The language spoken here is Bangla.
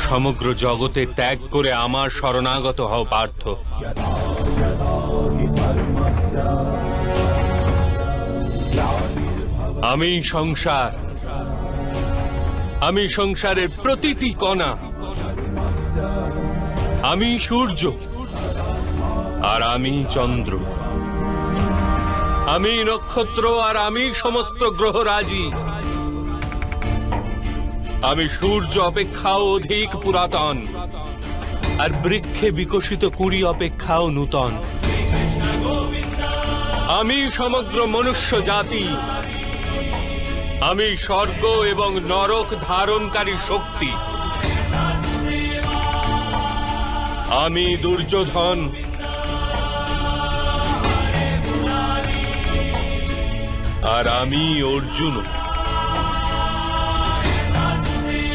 সমগ্র জগতে ত্যাগ করে আমার শরণাগত হও পার্থ। আমি সংসার, আমি সংসারের প্রতিটি কণা, আমি সূর্য আর আমি চন্দ্র, আমি নক্ষত্র আর আমি সমস্ত গ্রহরাজি। আমি সূর্য অপেক্ষাও অধিক পুরাতন আর বৃক্ষে বিকশিত কুড়ি অপেক্ষাও নূতন। আমি সমগ্র মনুষ্য জাতি, আমি স্বর্গ এবং নরক ধারণকারী শক্তি। আমি দুর্যোধন, আর আমি অর্জুন।